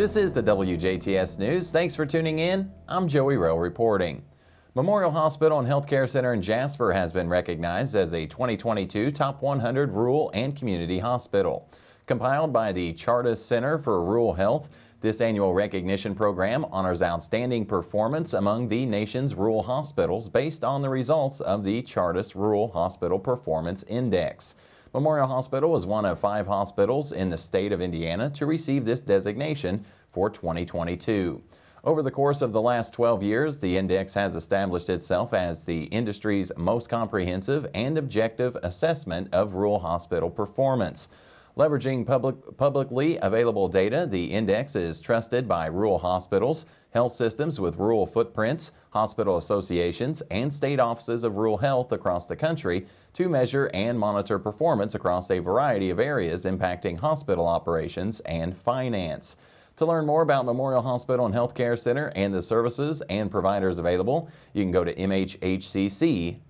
This is the WJTS News. Thanks for tuning in. I'm Joey Rehl reporting. Memorial Hospital and Healthcare Center in Jasper has been recognized as a 2022 Top 100 Rural and Community Hospital. Compiled by the Chartis Center for Rural Health, this annual recognition program honors outstanding performance among the nation's rural hospitals based on the results of the Chartis Rural Hospital Performance Index. Memorial Hospital was one of 5 hospitals in the state of Indiana to receive this designation for 2022. Over the course of the last 12 years, the index has established itself as the industry's most comprehensive and objective assessment of rural hospital performance. Leveraging publicly available data, the index is trusted by rural hospitals, health systems with rural footprints, hospital associations, and state offices of rural health across the country to measure and monitor performance across a variety of areas impacting hospital operations and finance. To learn more about Memorial Hospital and Healthcare Center and the services and providers available, you can go to mhhcc.org.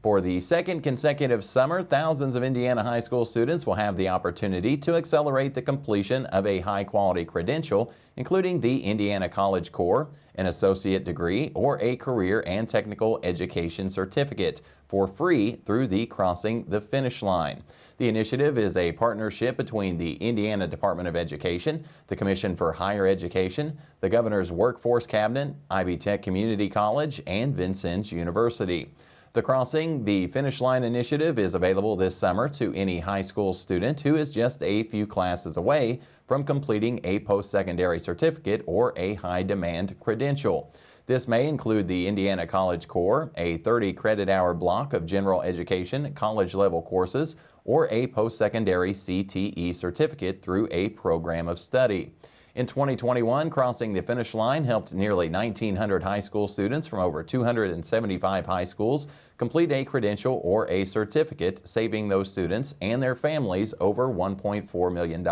For the second consecutive summer, thousands of Indiana high school students will have the opportunity to accelerate the completion of a high-quality credential, including the Indiana College Core, an associate degree, or a career and technical education certificate for free through the Crossing the Finish Line. The initiative is a partnership between the Indiana Department of Education, the Commission for Higher Education, the Governor's Workforce Cabinet, Ivy Tech Community College, and Vincennes University. The Crossing the Finish Line initiative is available this summer to any high school student who is just a few classes away from completing a post-secondary certificate or a high-demand credential. This may include the Indiana College Core, a 30-credit-hour block of general education college-level courses, or a post-secondary CTE certificate through a program of study. In 2021, Crossing the Finish Line helped nearly 1,900 high school students from over 275 high schools complete a credential or a certificate, saving those students and their families over $1.4 million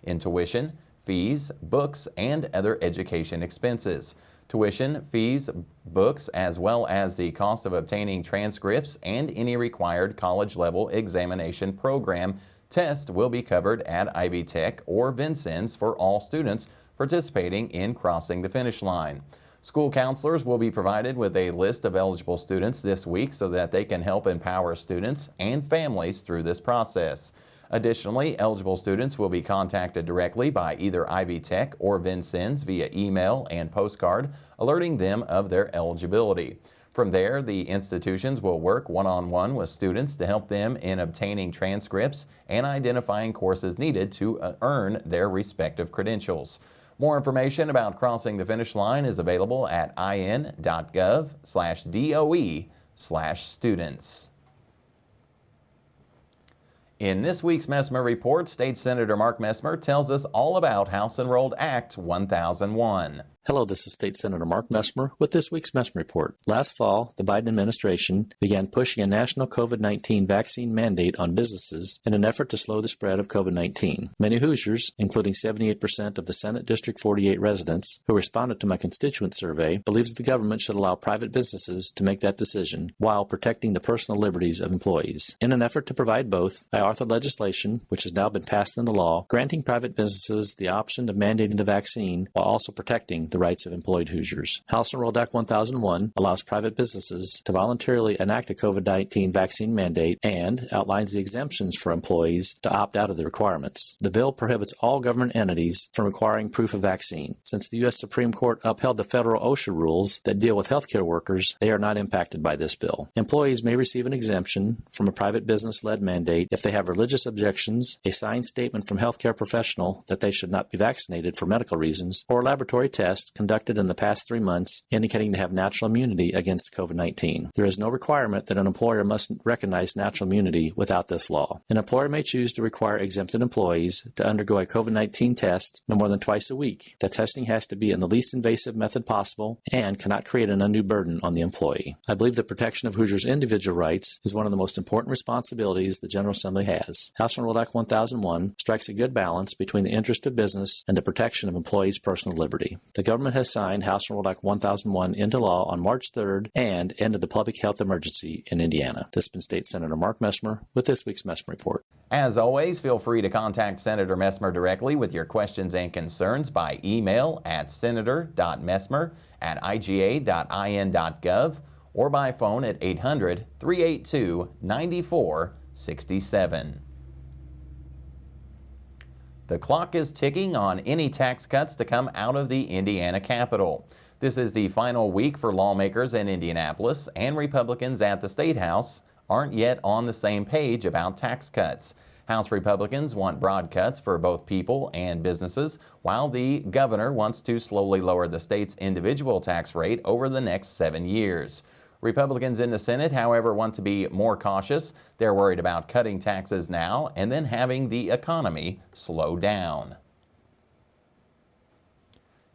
in tuition, fees, books, and other education expenses. Tuition, fees, books, as well as the cost of obtaining transcripts and any required college-level examination program test will be covered at Ivy Tech or Vincennes for all students participating in Crossing the Finish Line. School counselors will be provided with a list of eligible students this week so that they can help empower students and families through this process. Additionally, eligible students will be contacted directly by either Ivy Tech or Vincennes via email and postcard, alerting them of their eligibility. From there, the institutions will work one-on-one with students to help them in obtaining transcripts and identifying courses needed to earn their respective credentials. More information about Crossing the Finish Line is available at in.gov/DOE/students. In this week's Messmer Report, State Senator Mark Messmer tells us all about House Enrolled Act 1001. Hello, this is State Senator Mark Messmer with this week's Messmer Report. Last fall, the Biden administration began pushing a national COVID-19 vaccine mandate on businesses in an effort to slow the spread of COVID-19. Many Hoosiers, including 78% of the Senate District 48 residents who responded to my constituent survey, believes the government should allow private businesses to make that decision while protecting the personal liberties of employees. In an effort to provide both, I authored legislation, which has now been passed into law, granting private businesses the option of mandating the vaccine while also protecting the rights of employed Hoosiers. House Enrolled Act 1001 allows private businesses to voluntarily enact a COVID-19 vaccine mandate and outlines the exemptions for employees to opt out of the requirements. The bill prohibits all government entities from requiring proof of vaccine. Since the U.S. Supreme Court upheld the federal OSHA rules that deal with healthcare workers, they are not impacted by this bill. Employees may receive an exemption from a private business-led mandate if they have religious objections, a signed statement from a healthcare professional that they should not be vaccinated for medical reasons, or a laboratory test conducted in the past 3 months indicating they have natural immunity against COVID-19. There is no requirement that an employer must recognize natural immunity without this law. An employer may choose to require exempted employees to undergo a COVID-19 test no more than twice a week. The testing has to be in the least invasive method possible and cannot create an undue burden on the employee. I believe the protection of Hoosiers' individual rights is one of the most important responsibilities the General Assembly has. House Rule Act 1001 strikes a good balance between the interest of business and the protection of employees' personal liberty. The government has signed House Rule Act 1001 into law on March 3rd and ended the public health emergency in Indiana. This has been State Senator Mark Messmer with this week's Messmer Report. As always, feel free to contact Senator Messmer directly with your questions and concerns by email at senator.messmer@iga.in.gov or by phone at 800-382-9467. The clock is ticking on any tax cuts to come out of the Indiana Capitol. This is the final week for lawmakers in Indianapolis, and Republicans at the State House aren't yet on the same page about tax cuts. House Republicans want broad cuts for both people and businesses, while the governor wants to slowly lower the state's individual tax rate over the next 7 years. Republicans in the Senate, however, want to be more cautious. They're worried about cutting taxes now and then having the economy slow down.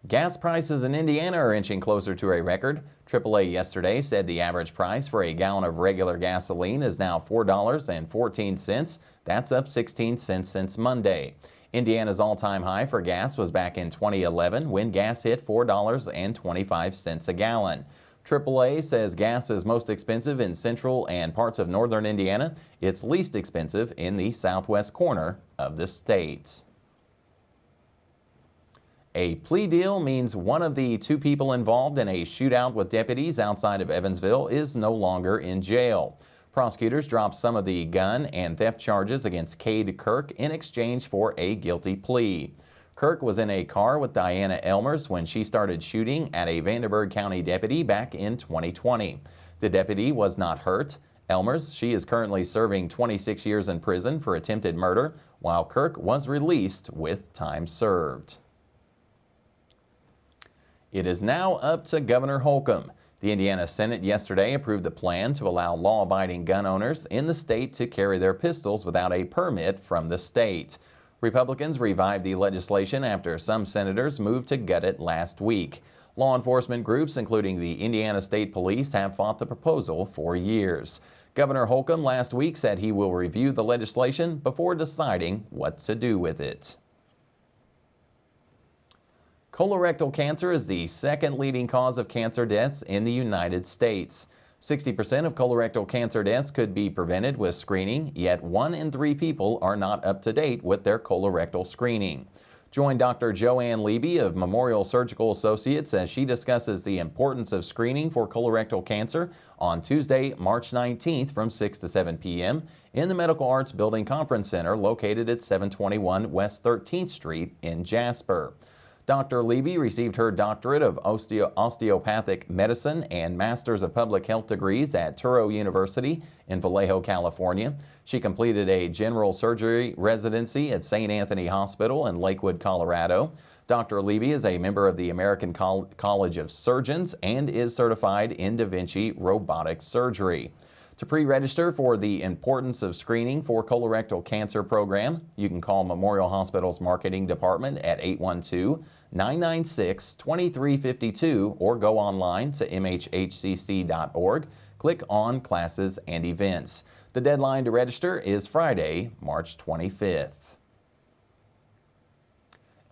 Gas prices in Indiana are inching closer to a record. AAA yesterday said the average price for a gallon of regular gasoline is now $4.14. That's up 16 cents since Monday. Indiana's all-time high for gas was back in 2011 when gas hit $4.25 a gallon. AAA says gas is most expensive in central and parts of northern Indiana. It's least expensive in the southwest corner of the state. A plea deal means one of the two people involved in a shootout with deputies outside of Evansville is no longer in jail. Prosecutors dropped some of the gun and theft charges against Cade Kirk in exchange for a guilty plea. Kirk was in a car with Diana Elmers when she started shooting at a Vanderburgh County deputy back in 2020. The deputy was not hurt. Elmers, she is currently serving 26 years in prison for attempted murder, while Kirk was released with time served. It is now up to Governor Holcomb. The Indiana Senate yesterday approved the plan to allow law-abiding gun owners in the state to carry their pistols without a permit from the state. Republicans revived the legislation after some senators moved to gut it last week. Law enforcement groups, including the Indiana State Police, have fought the proposal for years. Governor Holcomb last week said he will review the legislation before deciding what to do with it. Colorectal cancer is the second leading cause of cancer deaths in the United States. 60% of colorectal cancer deaths could be prevented with screening, yet 1 in 3 people are not up to date with their colorectal screening. Join Dr. Joanne Levy of Memorial Surgical Associates as she discusses the importance of screening for colorectal cancer on Tuesday, March 19th from 6 to 7 p.m. in the Medical Arts Building Conference Center located at 721 West 13th Street in Jasper. Dr. Levy received her doctorate of osteopathic medicine and Masters of Public Health degrees at Touro University in Vallejo, California. She completed a general surgery residency at St. Anthony Hospital in Lakewood, Colorado. Dr. Levy is a member of the American College of Surgeons and is certified in Da Vinci robotic surgery. To pre-register for the Importance of Screening for Colorectal Cancer program, you can call Memorial Hospital's marketing department at 812-996-2352 or go online to mhhcc.org. Click on Classes and Events. The deadline to register is Friday, March 25th.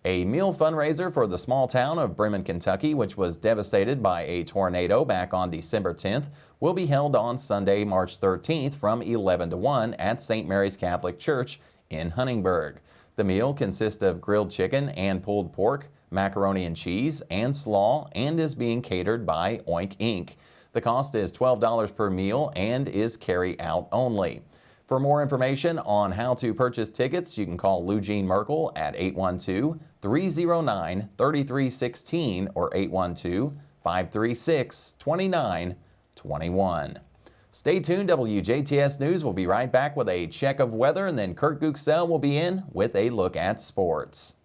A meal fundraiser for the small town of Bremen, Kentucky, which was devastated by a tornado back on December 10th, will be held on Sunday, March 13th from 11 to 1 at St. Mary's Catholic Church in Huntingburg. The meal consists of grilled chicken and pulled pork, macaroni and cheese, and slaw, and is being catered by Oink Inc. The cost is $12 per meal and is carry-out only. For more information on how to purchase tickets, you can call Lou Jean Merkel at 812-309-3316 or 812-536-2921. Stay tuned. WJTS News will be right back with a check of weather, and then Kurt Guxell will be in with a look at sports.